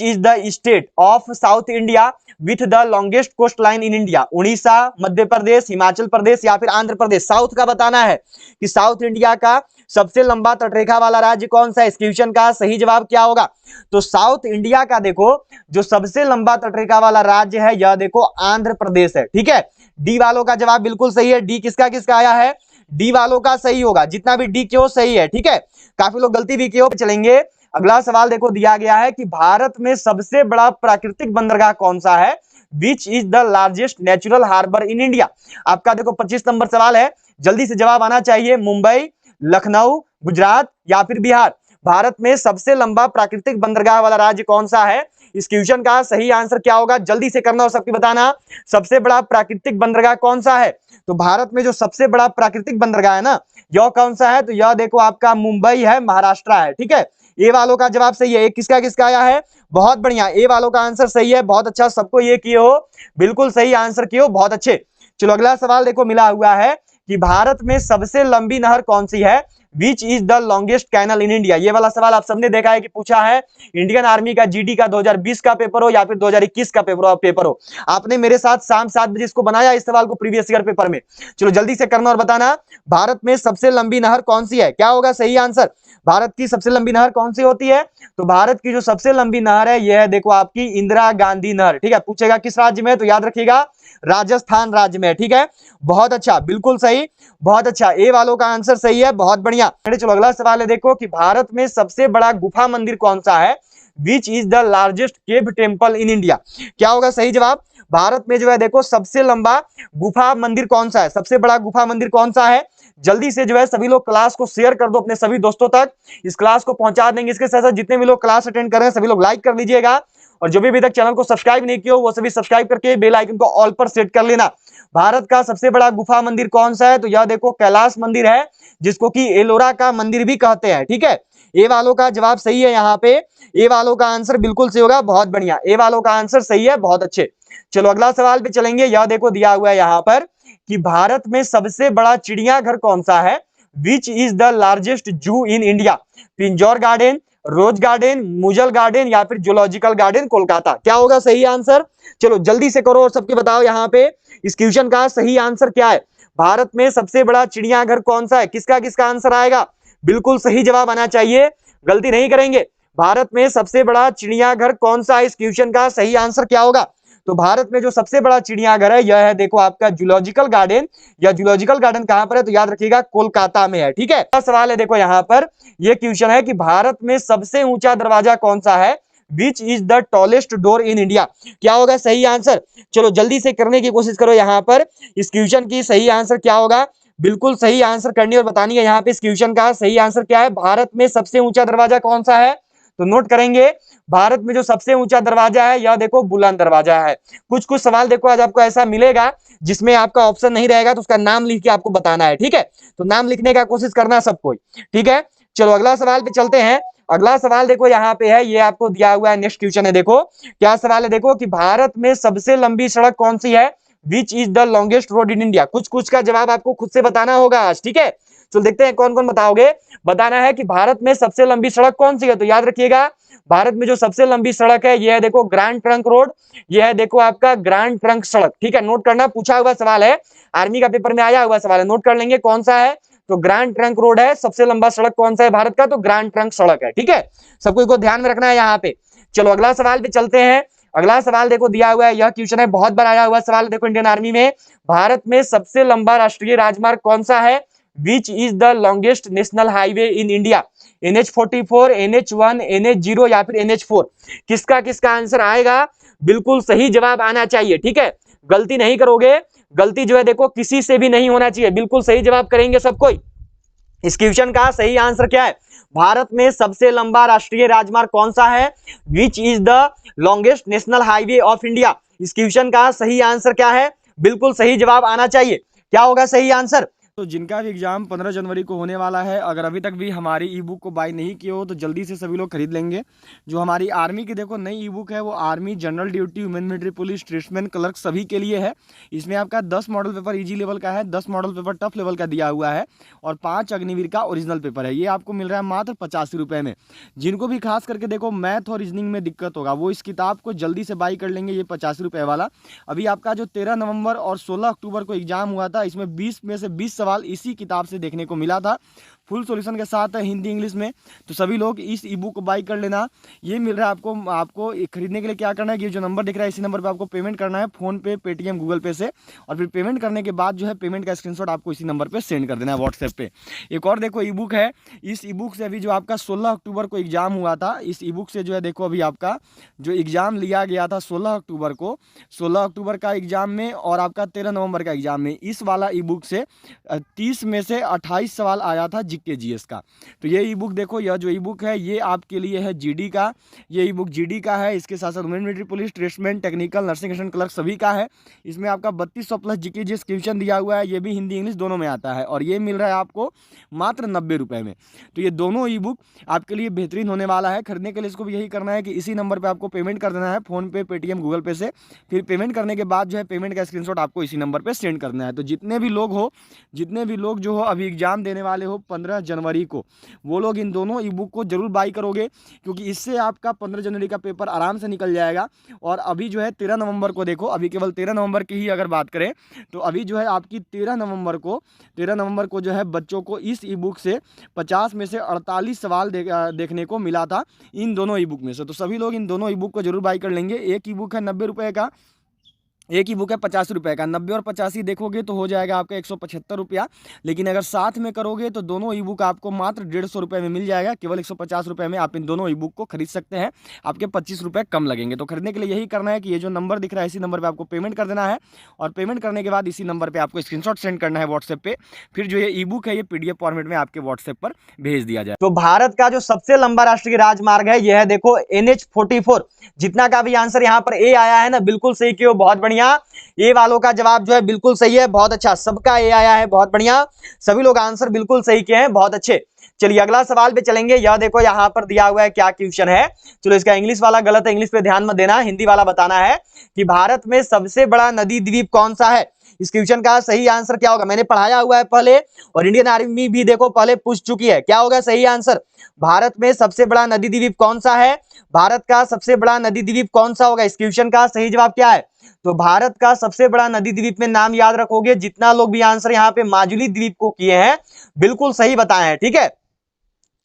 is the state of south India with the longest coast line in India? Orissa, Madhya Pradesh, Himachal Pradesh या फिर आंध्र प्रदेश? साउथ का बताना है कि साउथ इंडिया का सबसे लंबा तटरेखा वाला राज्य कौन सा है। इस क्वेश्चन का सही जवाब क्या होगा? तो साउथ इंडिया का देखो जो सबसे लंबा तटरेखा वाला राज्य है यह देखो आंध्र प्रदेश है, ठीक है। डी वालों का जवाब बिल्कुल सही है। डी किसका किसका आया है? डी वालों का सही होगा, जितना भी डी क्यों सही है, ठीक है। काफी लोग गलती भी क्यों। चलेंगे अगला सवाल देखो दिया गया है कि भारत में सबसे बड़ा प्राकृतिक बंदरगाह कौन सा है? Which is the largest natural harbour in India? आपका देखो 25 नंबर सवाल है, जल्दी से जवाब आना चाहिए। मुंबई, लखनऊ, गुजरात या फिर बिहार? भारत में सबसे लंबा प्राकृतिक बंदरगाह वाला राज्य कौन सा है? इस क्वेश्चन का सही आंसर क्या होगा? जल्दी से करना और सबकी बताना। सबसे बड़ा प्राकृतिक बंदरगाह कौन सा है? तो भारत में जो सबसे बड़ा प्राकृतिक बंदरगाह है ना, यह कौन सा है? तो यह देखो आपका मुंबई है, महाराष्ट्र है, ठीक है। ए वालों का जवाब सही है। किसका किसका आया है? बहुत बढ़िया, ए वालों का आंसर सही है, बहुत अच्छा, सबको ये किए हो, बिल्कुल सही आंसर किए हो, बहुत अच्छे। चलो अगला सवाल देखो मिला हुआ है कि भारत में सबसे लंबी नहर कौन सी है? Which is the longest canal in India? ये वाला सवाल आप सबने देखा है कि पूछा है इंडियन आर्मी का जीडी का 2020 का पेपर हो या फिर 2021 का पेपर हो। आपने मेरे साथ शाम 7 बजे इसको बनाया, इस सवाल को प्रीवियस ईयर पेपर में। चलो जल्दी से करना और बताना, भारत में सबसे लंबी नहर कौन सी है? क्या होगा सही आंसर? भारत की सबसे लंबी नहर कौन सी होती है? तो भारत की जो सबसे लंबी नहर है यह देखो आपकी इंदिरा गांधी नहर, ठीक है। पूछेगा किस राज्य में, तो याद रखिएगा राजस्थान राज्य में, ठीक है। बहुत अच्छा, बिल्कुल सही, बहुत अच्छा, ए वालों का आंसर सही है, बहुत बढ़िया। चलो अगला सवाल है देखो कि भारत में सबसे बड़ा गुफा मंदिर कौन सा है? Which is the largest cave temple in India? क्या होगा सही जवाब? भारत में जो है देखो सबसे लंबा गुफा मंदिर कौन सा है, सबसे बड़ा गुफा मंदिर कौन सा है? जल्दी से जो है सभी लोग क्लास को शेयर कर दो अपने सभी दोस्तों तक, इस क्लास को पहुंचा देंगे। इसके साथ साथ जितने भी लोग क्लास अटेंड कर रहे हैं सभी लोग लाइक कर लीजिएगा, और जो भी अभी तक चैनल को सब्सक्राइब नहीं किया हो वो सभी सब्सक्राइब करके बेल आइकन को ऑल पर सेट कर लेना। भारत का सबसे बड़ा गुफा मंदिर कौन सा है? तो यह देखो कैलाश मंदिर है, जिसको कि एलोरा का मंदिर भी कहते हैं, ठीक है। ए वालों का जवाब सही है, यहाँ पे ए वालों का आंसर बिल्कुल सही होगा, बहुत बढ़िया, ए वालों का आंसर सही है, बहुत अच्छे। चलो अगला सवाल पे चलेंगे। यह देखो दिया हुआ है यहाँ पर कि भारत में सबसे बड़ा चिड़ियाघर कौन सा है? Which is the largest zoo in India? Pinjore garden, rose garden, मुजल गार्डन या फिर जूलॉजिकल गार्डन कोलकाता। क्या होगा सही आंसर? चलो जल्दी से करो और सबके बताओ यहाँ पे इस क्वेश्चन का सही आंसर क्या है। भारत में सबसे बड़ा चिड़ियाघर कौन सा है? किसका किसका आंसर आएगा? बिल्कुल सही जवाब आना चाहिए, गलती नहीं करेंगे। भारत में सबसे बड़ा चिड़ियाघर कौन सा है? इस क्वेश्चन का सही आंसर क्या होगा? तो भारत में जो सबसे बड़ा चिड़ियाघर है यह है देखो आपका जूलॉजिकल गार्डन। या जूलॉजिकल गार्डन कहां पर है? तो याद रखिएगा कोलकाता में है। ठीक है, सवाल है देखो यहाँ पर, यह क्वेश्चन है कि भारत में सबसे ऊंचा दरवाजा कौन सा है? Which is the tallest door in India. क्या होगा सही आंसर? चलो जल्दी से करने की कोशिश करो यहाँ पर इस क्वेश्चन की सही आंसर क्या होगा। बिल्कुल सही आंसर करनी और बतानी है यहाँ पे इस क्वेश्चन का सही आंसर क्या है। भारत में सबसे ऊंचा दरवाजा कौन सा है? तो नोट करेंगे, भारत में जो सबसे ऊंचा दरवाजा है यह देखो बुलंद दरवाजा है। कुछ कुछ सवाल देखो आज आपको ऐसा मिलेगा जिसमें आपका ऑप्शन नहीं रहेगा, तो उसका नाम लिख के आपको बताना है। ठीक है, तो नाम लिखने का कोशिश करना सब कोई। ठीक है, चलो अगला सवाल पे चलते हैं। अगला सवाल देखो यहाँ पे है, ये आपको दिया हुआ है, नेक्स्ट क्वेश्चन है। देखो क्या सवाल है, देखो कि भारत में सबसे लंबी सड़क कौन सी है? Which is the longest road in India. कुछ कुछ का जवाब आपको खुद से बताना होगा आज। ठीक है, चलो देखते हैं कौन कौन बताओगे। बताना है कि भारत में सबसे लंबी सड़क कौन सी है। तो याद रखिएगा भारत में जो सबसे लंबी सड़क है यह है देखो ग्रैंड ट्रंक रोड। यह है देखो आपका ग्रैंड ट्रंक सड़क। ठीक है, नोट करना, पूछा हुआ सवाल है, आर्मी का पेपर में आया हुआ सवाल है, नोट कर लेंगे कौन सा है। तो ग्रैंड ट्रंक रोड है। सबसे लंबा सड़क कौन सा है भारत का? तो ग्रैंड ट्रंक सड़क है। ठीक है, सबको को ध्यान में रखना है यहाँ पे। चलो अगला सवाल पे चलते हैं। अगला सवाल देखो दिया हुआ है, यह क्वेश्चन है, बहुत बार आया हुआ सवाल देखो इंडियन आर्मी में। भारत में सबसे लंबा राष्ट्रीय राजमार्ग कौन सा है? Which is the longest national highway in India. NH44, NH1, NH0 या फिर NH4। किसका किसका आंसर आएगा? बिल्कुल सही जवाब आना चाहिए। ठीक है, गलती नहीं करोगे, गलती जो है देखो किसी से भी नहीं होना चाहिए, बिल्कुल सही जवाब करेंगे सब कोई। इस क्वेश्चन का सही आंसर क्या है? भारत में सबसे लंबा राष्ट्रीय राजमार्ग कौन सा है? Which is the longest national highway of India. इस क्वेश्चन का सही आंसर क्या है? बिल्कुल सही जवाब आना चाहिए। क्या होगा सही आंसर? तो जिनका भी एग्जाम 15 जनवरी को होने वाला है, अगर अभी तक भी हमारी ई बुक को बाय नहीं किए हो तो जल्दी से सभी लोग खरीद लेंगे। जो हमारी आर्मी की देखो नई ई बुक है वो army general duty, women military police, tradesman, clerk सभी के लिए है। इसमें आपका 10 मॉडल पेपर इजी लेवल का है, 10 मॉडल पेपर टफ लेवल का दिया हुआ है और 5 अग्निवीर का ओरिजिनल पेपर है। ये आपको मिल रहा है मात्र 85 रुपये में। जिनको भी खास करके देखो मैथ और रीजनिंग में दिक्कत होगा वो इस किताब को जल्दी से बाई कर लेंगे, ये 85 रुपये वाला। अभी आपका जो 13 नवंबर और 16 अक्टूबर को एग्जाम हुआ था, इसमें 20 में से 20 सवाल इसी किताब से देखने को मिला था, फुल सॉल्यूशन के साथ है हिंदी इंग्लिश में। तो सभी लोग इस ई बुक को बाई कर लेना। ये मिल रहा है आपको खरीदने के लिए क्या करना है कि जो नंबर दिख रहा है इसी नंबर पे आपको पेमेंट करना है, फोन पे, पेटीएम, गूगल पे से। और फिर पेमेंट करने के बाद जो है पेमेंट का स्क्रीनशॉट आपको इसी नंबर पे सेंड कर देना है व्हाट्सएप पे। एक और देखो ई बुक है, इस ई बुक से अभी जो आपका 16 अक्टूबर को एग्जाम हुआ था, इस ई बुक से जो है देखो अभी आपका जो एग्जाम लिया गया था 16 अक्टूबर को, 16 अक्टूबर का एग्जाम में और आपका 13 नवंबर का एग्जाम में, इस वाला ई बुक से 30 में से 28 सवाल आया था जीके जीएस का। तो ये ई बुक देखो, यह जो ई बुक है ये आपके लिए है जीडी का, ये ई बुक जीडी का है। इसके साथ साथ women military police, tradesman, technical, nursing assistant, clerk सभी का है। इसमें आपका 3200 प्लस जीके जीएस क्वेश्चन दिया हुआ है, ये भी हिंदी इंग्लिश दोनों में आता है और ये मिल रहा है आपको मात्र 90 रुपये में। तो ये दोनों ई बुक आपके लिए बेहतरीन होने वाला है। खरीदने के लिए इसको भी यही करना है कि इसी नंबर पर आपको पेमेंट कर देना है, फोन पे, पेटीएम, गूगल पे से। फिर पेमेंट करने के बाद जो है पेमेंट का स्क्रीनशॉट आपको इसी नंबर पर सेंड करना है। तो जितने भी लोग जो हो अभी एग्जाम देने वाले हो 15 जनवरी को, वो लोग इन दोनों ई बुक को जरूर बाई करोगे, क्योंकि इससे आपका 15 जनवरी का पेपर आराम से निकल जाएगा। और अभी जो है 13 नवंबर को देखो, अभी केवल 13 नवंबर की ही अगर बात करें तो अभी जो है आपकी 13 नवंबर को जो है बच्चों को इस ई बुक से 50 में से 48 सवाल देखने को मिला था इन दोनों ई बुक में से। तो सभी लोग इन दोनों ई बुक को जरूर बाई कर लेंगे। एक ई बुक है 90 रुपये का, एक ही बुक है 50 रुपये का। 90 और 85 देखोगे तो हो जाएगा आपका 175 रुपया, लेकिन अगर साथ में करोगे तो दोनों ई बुक आपको मात्र 150 रुपये में मिल जाएगा। केवल 150 रुपये में आप इन दोनों ई बुक को खरीद सकते हैं, आपके 25 रुपये कम लगेंगे। तो खरीदने के लिए यही करना है कि ये जो नंबर दिख रहा है इसी नंबर पर आपको पेमेंट कर देना है और पेमेंट करने के बाद इसी नंबर पर आपको स्क्रीनशॉट सेंड करना है व्हाट्सएप पर। फिर जो ये ई बुक है ये PDF फॉर्मेट में आपके व्हाट्सएप पर भेज दिया जाए। तो भारत का जो सबसे लंबा राष्ट्रीय राजमार्ग है यह है देखो NH44। जितना का भी आंसर यहाँ पर ए आया है ना, बिल्कुल सही किया, बहुत बढ़िया। ए वालों का जवाब जो है बिल्कुल सही है, बहुत अच्छा। सबका ए आया है, बहुत बढ़िया। सभी लोग आंसर बिल्कुल सही किए हैं, बहुत अच्छे। चलिए अगला सवाल पे चलेंगे। यह देखो यहाँ पर दिया हुआ है क्या क्वेश्चन है। चलो इसका इंग्लिश वाला गलत है, इंग्लिश पे ध्यान मत देना, हिंदी वाला बताना है कि भारत में सबसे बड़ा नदी द्वीप कौन सा है। इस क्वेश्चन का सही आंसर क्या होगा? मैंने पढ़ाया हुआ है पहले, और इंडियन आर्मी भी देखो पहले पूछ चुकी है। क्या होगा सही आंसर? भारत में सबसे बड़ा नदी द्वीप कौन सा है? भारत का सबसे बड़ा नदी द्वीप कौन सा होगा? इस क्वेश्चन का सही जवाब क्या है? तो भारत का सबसे बड़ा नदी द्वीप में नाम याद रखोगे। जितना लोग भी आंसर यहाँ पे माजुली द्वीप को किए हैं बिल्कुल सही बताए हैं, ठीक है,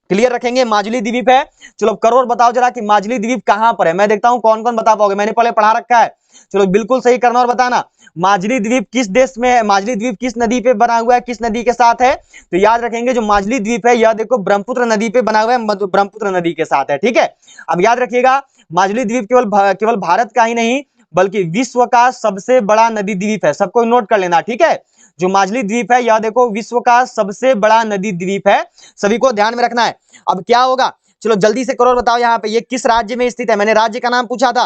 क्लियर रखेंगे। माजुली द्वीप है। चलो करो और बताओ जरा कि माजुली द्वीप कहां पर है। मैं देखता हूं कौन कौन बता पाओगे, मैंने पहले पढ़ा रखा है। चलो बिल्कुल सही करना और बताना। माजुली द्वीप किस देश में है? माजुली द्वीप किस नदी पे बना हुआ है, किस नदी के साथ है? तो याद रखेंगे जो माजुली द्वीप है यह देखो ब्रह्मपुत्र नदी पे बना हुआ है, ब्रह्मपुत्र नदी के साथ है, ठीक है। अब याद रखिएगा माजुली द्वीप केवल भारत का ही नहीं बल्कि विश्व का सबसे बड़ा नदी द्वीप है। सबको नोट कर लेना, ठीक है। जो माजुली द्वीप है यह देखो विश्व का सबसे बड़ा नदी द्वीप है, सभी को ध्यान में रखना है। अब क्या होगा? चलो जल्दी से करो बताओ यहाँ पे ये किस राज्य में स्थित है? मैंने राज्य का नाम पूछा था।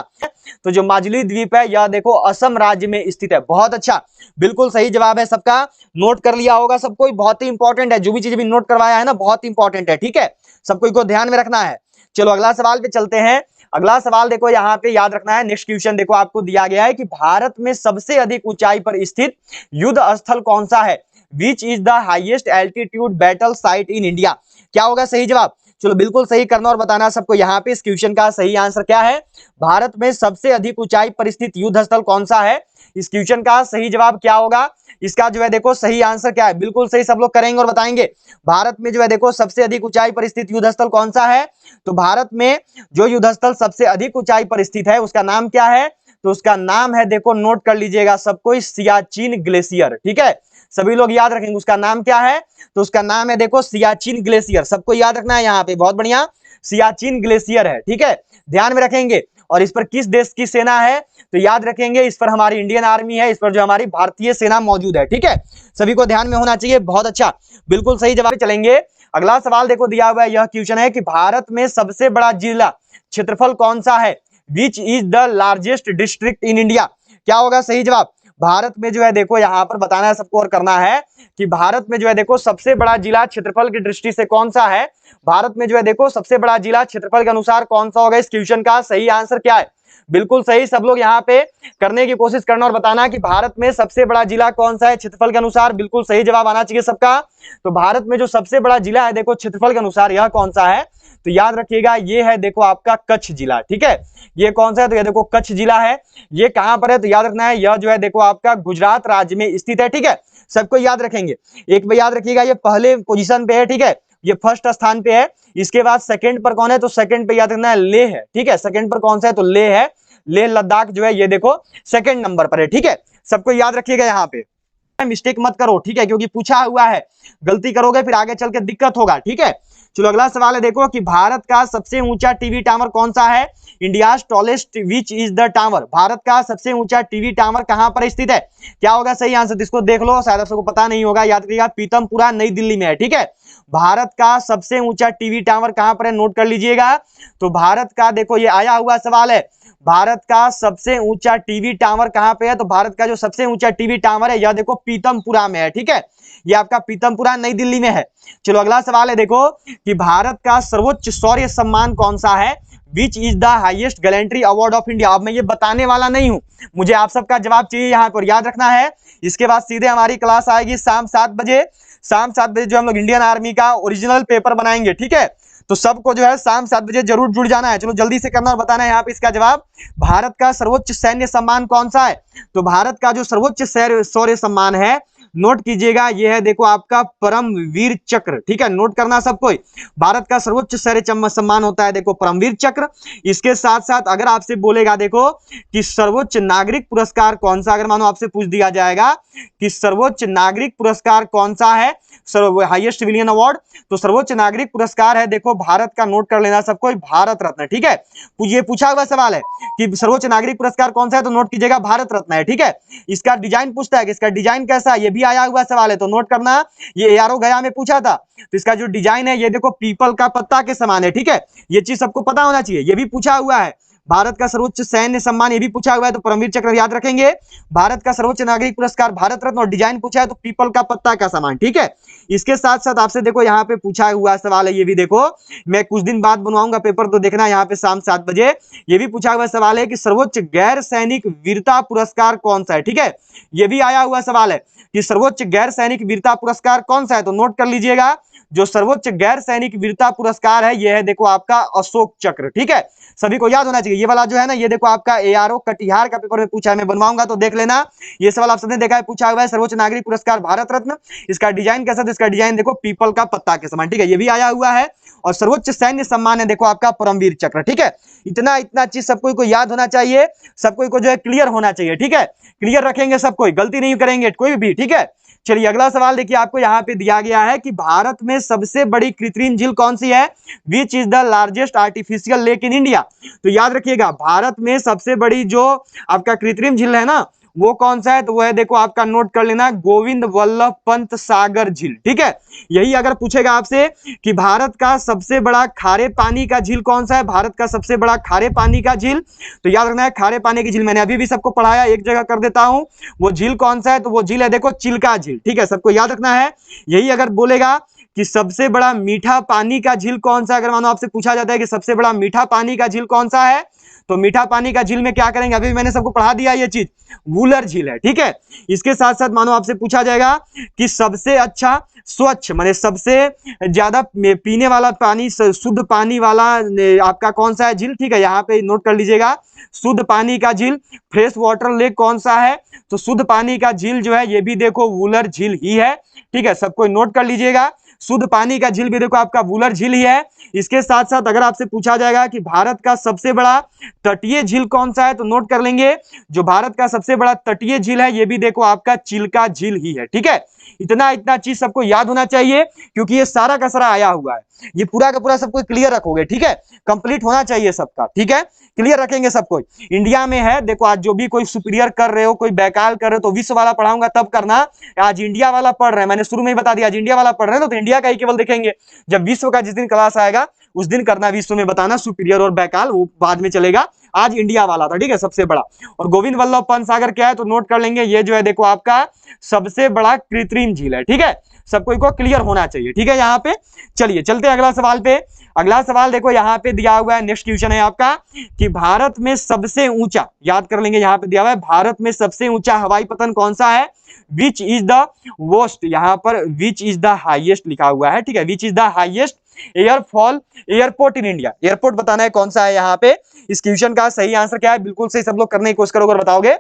तो जो माजुली द्वीप है यह देखो असम राज्य में स्थित है। बहुत अच्छा, बिल्कुल सही जवाब है सबका। नोट कर लिया होगा सबको, बहुत ही इंपॉर्टेंट है। जो भी चीज भी नोट करवाया है ना बहुत इंपॉर्टेंट है, ठीक है, सबको इसको ध्यान में रखना है। चलो अगला सवाल पे चलते हैं। अगला सवाल देखो यहाँ पे याद रखना है। नेक्स्ट क्वेश्चन देखो आपको दिया गया है कि भारत में सबसे अधिक ऊंचाई पर स्थित युद्ध स्थल कौन सा है? Which is the highest altitude battle site in India? क्या होगा सही जवाब? चलो बिल्कुल सही करना और बताना सबको यहाँ पे। इस क्वेश्चन का सही आंसर क्या है? भारत में सबसे अधिक ऊंचाई पर स्थित युद्ध स्थल कौन सा है? इस क्वेश्चन का सही जवाब क्या होगा? इसका जो है देखो सही आंसर क्या है? बिल्कुल सही सब लोग करेंगे और बताएंगे। भारत में जो है देखो सबसे अधिक ऊंचाई पर स्थित युद्ध स्थल कौन सा है? तो भारत में जो युद्ध स्थल सबसे अधिक ऊंचाई पर स्थित है उसका नाम क्या है? तो उसका नाम है देखो, नोट कर लीजिएगा सबको, सियाचिन ग्लेशियर, ठीक है। सभी लोग याद रखेंगे उसका नाम क्या है? तो उसका नाम है देखो सियाचिन ग्लेशियर। सबको याद रखना है यहाँ पे, बहुत बढ़िया, सियाचिन ग्लेशियर है, ठीक है, ध्यान में रखेंगे। और इस पर किस देश की सेना है? तो याद रखेंगे इस पर हमारी इंडियन आर्मी है, इस पर जो हमारी भारतीय सेना मौजूद है, ठीक है, सभी को ध्यान में होना चाहिए। बहुत अच्छा, बिल्कुल सही जवाब चलेंगे। अगला सवाल देखो दिया हुआ है, यह क्वेश्चन है कि भारत में सबसे बड़ा जिला क्षेत्रफल कौन सा है? Which is the largest district in India? क्या होगा सही जवाब? भारत में जो है देखो यहाँ पर बताना है सबको और करना है कि भारत में जो है देखो सबसे बड़ा जिला क्षेत्रफल की दृष्टि से कौन सा है? भारत में जो है देखो सबसे बड़ा जिला क्षेत्रफल के अनुसार कौन सा होगा? इस क्वेश्चन का सही आंसर क्या है? बिल्कुल सही, सब लोग यहाँ पे करने की कोशिश करना और बताना कि भारत में सबसे बड़ा जिला कौन सा है क्षेत्रफल के अनुसार। बिल्कुल सही जवाब आना चाहिए सबका। तो भारत में जो सबसे बड़ा जिला है देखो क्षेत्रफल के अनुसार यह कौन सा है? तो याद रखिएगा ये है देखो आपका कच्छ जिला, ठीक है। ये कौन सा है? तो ये देखो कच्छ जिला है। ये कहां पर है? तो याद रखना है यह जो है देखो आपका गुजरात राज्य में स्थित है, ठीक है, सबको याद रखेंगे। एक बार याद रखिएगा ये पहले पोजीशन पे है, ठीक है, ये फर्स्ट स्थान पे है। इसके बाद सेकंड पर कौन है? तो सेकंड पे याद रखना है लेह है, ठीक है, सेकंड पर कौन सा है? तो लेह है। लेह लद्दाख जो है ये देखो सेकंड नंबर पर है, ठीक है, सबको याद रखिएगा। यहाँ पे मिस्टेक मत करो, ठीक है, क्योंकि पूछा हुआ है, गलती करोगे फिर आगे चल के दिक्कत होगा, ठीक है। चलो अगला सवाल है देखो कि भारत का सबसे ऊंचा टीवी टावर कौन सा है? India's tallest which is the tower? Bharat का सबसे ऊंचा टीवी टावर कहां पर स्थित है? क्या होगा सही आंसर? इसको देख लो, शायद आप सबको पता नहीं होगा, याद रखिएगा पीतमपुरा नई दिल्ली में है, ठीक है। भारत का सबसे ऊंचा टीवी टावर कहां पर है? नोट कर लीजिएगा। तो भारत का देखो ये आया हुआ सवाल है, भारत का सबसे ऊंचा टीवी टावर कहां पे है? तो भारत का जो सबसे ऊंचा टीवी टावर है यह देखो पीतमपुरा में है, ठीक है, ये आपका पीतमपुरा नई दिल्ली में है। चलो अगला सवाल है देखो कि भारत का सर्वोच्च शौर्य सम्मान कौन सा है? Which is the highest gallantry award of India? अब मैं ये बताने वाला नहीं हूं, मुझे आप सबका जवाब चाहिए यहाँ पर, याद रखना है। इसके बाद सीधे हमारी क्लास आएगी शाम 7 बजे। शाम 7 बजे जो हम लोग इंडियन आर्मी का ओरिजिनल पेपर बनाएंगे, ठीक है, तो सबको जो है शाम 7 बजे जरूर जुड़ जाना है। चलो जल्दी से करना और बताना है यहाँ पे इसका जवाब। भारत का सर्वोच्च सैन्य सम्मान कौन सा है? तो भारत का जो सर्वोच्च शौर्य सम्मान है, नोट कीजिएगा, यह है देखो आपका परमवीर चक्र, ठीक है, नोट करना सबको। भारत का सर्वोच्च शौर्य सम्मान होता है देखो परमवीर चक्र। इसके साथ साथ अगर आपसे बोलेगा देखो कि सर्वोच्च नागरिक पुरस्कार कौन सा, अगर मानो आपसे पूछ दिया जाएगा कि सर्वोच्च नागरिक पुरस्कार कौन सा है, हाईएस्ट सिविलियन अवार्ड, तो सर्वोच्च नागरिक पुरस्कार है देखो भारत का, नोट कर लेना सबको, भारत रत्न, ठीक है। ये पूछा हुआ सवाल है कि सर्वोच्च नागरिक पुरस्कार कौन सा है, तो नोट कीजिएगा भारत रत्न है, ठीक है। इसका डिजाइन पूछता है कि इसका डिजाइन कैसा है, ये भी आया हुआ सवाल है, तो नोट करना, ये एआरओ गया में पूछा था, तो इसका जो डिजाइन है ये देखो पीपल का पत्ता के समान है, ठीक है, ये चीज सबको पता होना चाहिए, ये भी पूछा हुआ है। भारत का सर्वोच्च सैन्य सम्मान ये भी पूछा हुआ है तो परमवीर चक्र याद रखेंगे। भारत का सर्वोच्च नागरिक पुरस्कार भारत रत्न, और डिजाइन पूछा है तो पीपल का पत्ता का सामान, ठीक है। इसके साथ साथ आपसे देखो यहाँ पे पूछा हुआ सवाल है, ये भी देखो, मैं कुछ दिन बाद बनवाऊंगा पेपर तो देखना यहाँ पे शाम 7 बजे। ये भी पूछा हुआ सवाल है कि सर्वोच्च गैर सैनिक वीरता पुरस्कार कौन सा है, ठीक है। ये भी आया हुआ सवाल है कि सर्वोच्च गैर सैनिक वीरता पुरस्कार कौन सा है, तो नोट कर लीजिएगा। जो सर्वोच्च गैर सैनिक वीरता पुरस्कार है ये है देखो आपका अशोक चक्र, ठीक है। सभी को याद होना चाहिए। ये वाला जो है ना, ये देखो आपका एआरओ कटिहार का पेपर में पूछा है, मैं बनवाऊंगा तो देख लेना। ये सवाल आप सबने देखा है, पूछा हुआ है सर्वोच्च नागरिक पुरस्कार भारत रत्न, इसका डिजाइन कैसा, तो इसका डिजाइन देखो पीपल का पत्ता के समान, ठीक है। ये भी आया हुआ है। और सर्वोच्च सैन्य सम्मान है देखो आपका परमवीर चक्र, ठीक है। इतना चीज सबको को याद होना चाहिए, सबको को जो है क्लियर होना चाहिए, ठीक है। क्लियर रखेंगे सबको, गलती नहीं करेंगे कोई भी, ठीक है। चलिए अगला सवाल देखिए, आपको यहाँ पे दिया गया है कि भारत में सबसे बड़ी कृत्रिम झील कौन सी है, which is the largest artificial lake in India. तो याद रखिएगा भारत में सबसे बड़ी जो आपका कृत्रिम झील है ना वो कौन सा है, तो वो है देखो आपका, नोट कर लेना, गोविंद वल्लभ पंत सागर झील, ठीक है। यही अगर पूछेगा आपसे कि भारत का सबसे बड़ा खारे पानी का झील कौन सा है, भारत का सबसे बड़ा खारे पानी का झील, तो याद रखना है खारे पानी की झील, मैंने अभी भी सबको पढ़ाया, एक जगह कर देता हूं, वो झील कौन सा है, तो वो झील है देखो चिल्का झील, ठीक है। सबको याद रखना है। यही अगर बोलेगा कि सबसे बड़ा मीठा पानी का झील कौन सा, अगर मानो आपसे पूछा जाता है कि सबसे बड़ा मीठा पानी का झील कौन सा है, तो मीठा पानी का झील में क्या करेंगे, अभी मैंने सबको पढ़ा दिया ये चीज, वूलर झील है, ठीक है। इसके साथ साथ मानो आपसे पूछा जाएगा कि सबसे अच्छा स्वच्छ माने सबसे ज्यादा पीने वाला पानी, शुद्ध पानी वाला आपका कौन सा है झील, ठीक है। यहाँ पे नोट कर लीजिएगा, शुद्ध पानी का झील फ्रेश वाटर लेक कौन सा है, तो शुद्ध पानी का झील जो है ये भी देखो वूलर झील ही है, ठीक है। सबको नोट कर लीजिएगा, शुद्ध पानी का झील भी देखो आपका वूलर झील ही है। इसके साथ साथ अगर आपसे पूछा जाएगा कि भारत का सबसे बड़ा तटीय झील कौन सा है, तो नोट कर लेंगे, जो भारत का सबसे बड़ा तटीय झील है ये भी देखो आपका चिल्का झील ही है, ठीक है। इतना चीज सबको याद होना चाहिए, क्योंकि ये सारा का सारा आया हुआ है, ये पूरा का पूरा सबको क्लियर रखोगे, ठीक है। कंप्लीट होना चाहिए सबका, ठीक है, क्लियर रखेंगे सबको। इंडिया में है देखो, आज जो भी कोई सुपीरियर कर रहे हो, कोई बैकाल कर रहे हो, तो विश्व वाला पढ़ाऊंगा तब करना। आज इंडिया वाला पढ़ रहे हैं, मैंने शुरू में ही बता दिया, आज इंडिया वाला पढ़ रहे हैं तो इंडिया का ही केवल देखेंगे। जब विश्व का जिस दिन क्लास आएगा उस दिन करना, विश्व में बताना, सुपीरियर और बैकाल वो बाद में चलेगा। आज इंडिया वाला था, ठीक है, सबसे बड़ा। और गोविंद वल्लभ पंत सागर क्या है, तो नोट कर लेंगे, ये जो है देखो आपका सबसे बड़ा कृत्रिम झील है, ठीक है। सबको को क्लियर होना चाहिए, ठीक है। यहाँ पे चलिए चलते हैं अगला सवाल पे। अगला सवाल देखो यहाँ पे दिया हुआ है, नेक्स्ट क्वेश्चन है आपका कि भारत में सबसे ऊंचा, याद कर लेंगे, यहाँ पे दिया हुआ है भारत में सबसे ऊंचा हवाई पतन कौन सा है, विच इज द वोस्ट, यहाँ पर विच इज द हाईएस्ट लिखा हुआ है, ठीक है। Which is the highest airfall airport in India, airport बताना है कौन सा है यहाँ पे। इस क्वेश्चन का सही आंसर क्या है, बिल्कुल सही, सब लोग करने की कोशिश करोगे और बताओगे।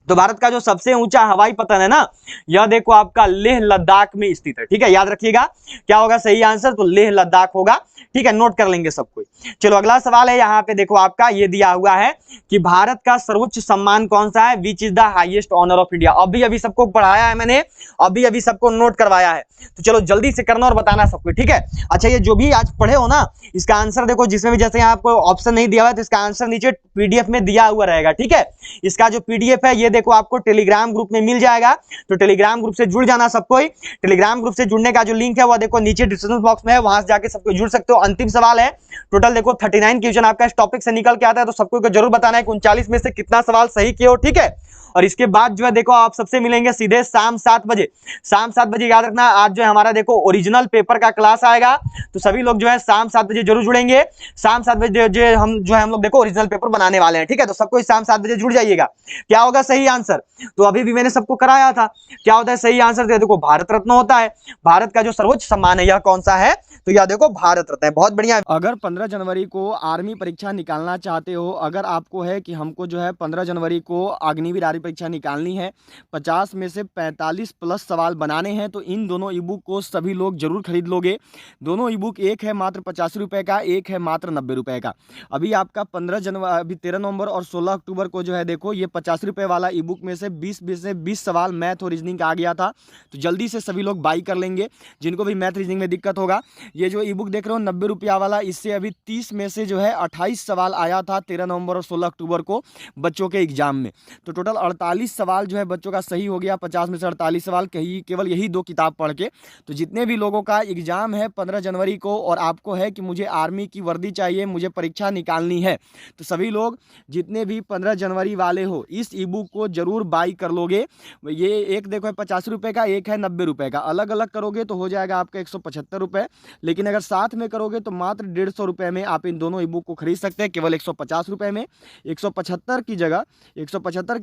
तो भारत का जो सबसे ऊंचा हवाई पतन है ना, यह देखो आपका लेह लद्दाख में स्थित है, ठीक है। याद रखिएगा क्या होगा सही आंसर, तो लेह लद्दाख होगा, ठीक है। नोट कर लेंगे सब कोई। चलो अगला सवाल है, यहाँ पे देखो आपका ये दिया हुआ है कि भारत का सर्वोच्च सम्मान कौन सा है, which is the highest honour of India. अभी सबको पढ़ाया है मैंने, अभी सबको नोट करवाया है, तो चलो जल्दी से करना और बताना सबको, ठीक है। अच्छा ये जो भी आज पढ़े हो ना, इसका आंसर देखो, जिसमें भी जैसे यहाँ आपको ऑप्शन नहीं दिया हुआ है तो इसका आंसर नीचे पीडीएफ में दिया हुआ रहेगा, ठीक है। इसका जो पीडीएफ है ये देखो आपको टेलीग्राम ग्रुप में मिल जाएगा, तो टेलीग्राम ग्रुप से जुड़ जाना सबको। टेलीग्राम ग्रुप से जुड़ने का जो लिंक है वो देखो नीचे डिस्क्रिप्शन बॉक्स में है, वहां से जाके सबको जुड़ सकते हो। अंतिम सवाल है, टोटल देखो 39 क्वेश्चन आपका इस टॉपिक से निकल के आता है, तो सबको जरूर बताना है कि 39 में से कितना सवाल सही किए हो, ठीक है। और इसके बाद जो है देखो आप सबसे मिलेंगे सीधे शाम 7 बजे। शाम 7 बजे याद रखना, आज जो है हमारा देखो ओरिजिनल पेपर का क्लास आएगा, तो सभी लोग जो है शाम 7 बजे जरूर जुड़ेंगे। शाम 7 बजे जो हम लोग देखो ओरिजिनल पेपर बनाने वाले हैं, ठीक है। तो सबको शाम 7 बजे जुड़ जाइएगा। क्या होगा सही आंसर, तो अभी भी मैंने सबको कराया था, क्या होता है सही आंसर, देखो भारत रत्न होता है। भारत का जो सर्वोच्च सम्मान है यह कौन सा है, तो यह देखो भारत रत्न है। बहुत बढ़िया। अगर 15 जनवरी को आर्मी परीक्षा निकालना चाहते हो, अगर आपको है कि हमको जो है 15 जनवरी को अग्निवीर आर्मी परीक्षा निकालनी है, 50 में से 45 प्लस सवाल बनाने हैं, तो इन दोनों ई बुक को सभी लोग जरूर खरीद लोगे। दोनों ई बुक, एक है मात्र 85 रुपये का, एक है मात्र 90 रुपये का। अभी आपका 15 जनवरी, अभी 13 नवंबर और 16 अक्टूबर को जो है देखो ये 50 रुपये वाला ई बुक में से 20 सवाल मैथ और रीजनिंग का आ गया था, तो जल्दी से सभी लोग बाई कर लेंगे जिनको भी मैथ रीजनिंग में दिक्कत होगा। ये जो ई बुक देख रहे हो 90 रुपया वाला, इससे अभी 30 में से जो है 28 सवाल आया था 13 नवंबर और 16 अक्टूबर को बच्चों के एग्जाम में। तो टोटल 48 सवाल जो है बच्चों का सही हो गया, 50 में से 48 सवाल केवल यही 2 किताब पढ़ के। तो जितने भी लोगों का एग्जाम है 15 जनवरी को और आपको है कि मुझे आर्मी की वर्दी चाहिए, मुझे परीक्षा निकालनी है, तो सभी लोग जितने भी 15 जनवरी वाले हो इस ई बुक को जरूर बाई कर लोगे। ये एक देखो है 50 रुपये का, एक है 90 रुपये का, अलग अलग करोगे तो हो जाएगा आपका 175 रुपये, लेकिन अगर साथ में करोगे तो मात्र 150 रुपये में आप इन दोनों ई बुक को खरीद सकते हैं, केवल 150 रुपये में। 175 की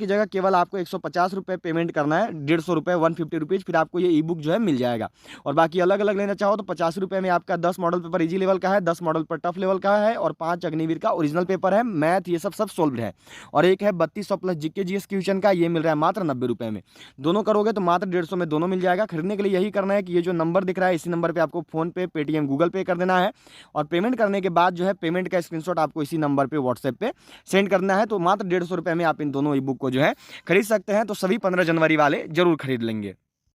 जगह केवल आपको 150 रुपये पेमेंट करना है, 150 रुपये 150 रुपीज़, फिर आपको ये ई बुक जो है मिल जाएगा। और बाकी अलग अलग लेना चाहो तो 50 रुपये में आपका 10 मॉडल पेपर इजी लेवल का है, 10 मॉडल पेपर टफ लेवल का है और 5 अग्निवीर का ओरिजिनल पेपर है, मैथ ये सब सोल्व है। और एक है 3200 प्लस जीके जीएस क्वेश्चन का, ये मिल रहा है मात्र 90 रुपये में। दोनों करोगे तो मात्र 150 में दोनों मिल जाएगा। खरीदने के लिए यही करना है कि ये जो नंबर दिख रहा है इसी नंबर पे आपको फोन पे, पेटीएम, गूगल पे कर देना है और पेमेंट करने के बाद जो है पेमेंट का स्क्रीनशॉट आपको इसी नंबर पे व्हाट्सएप पे सेंड करना है। तो मात्र 150 रुपये में आप इन दोनों ई बुक को जो है खरीद सकते हैं। तो सभी 15 जनवरी वाले जरूर खरीद लेंगे।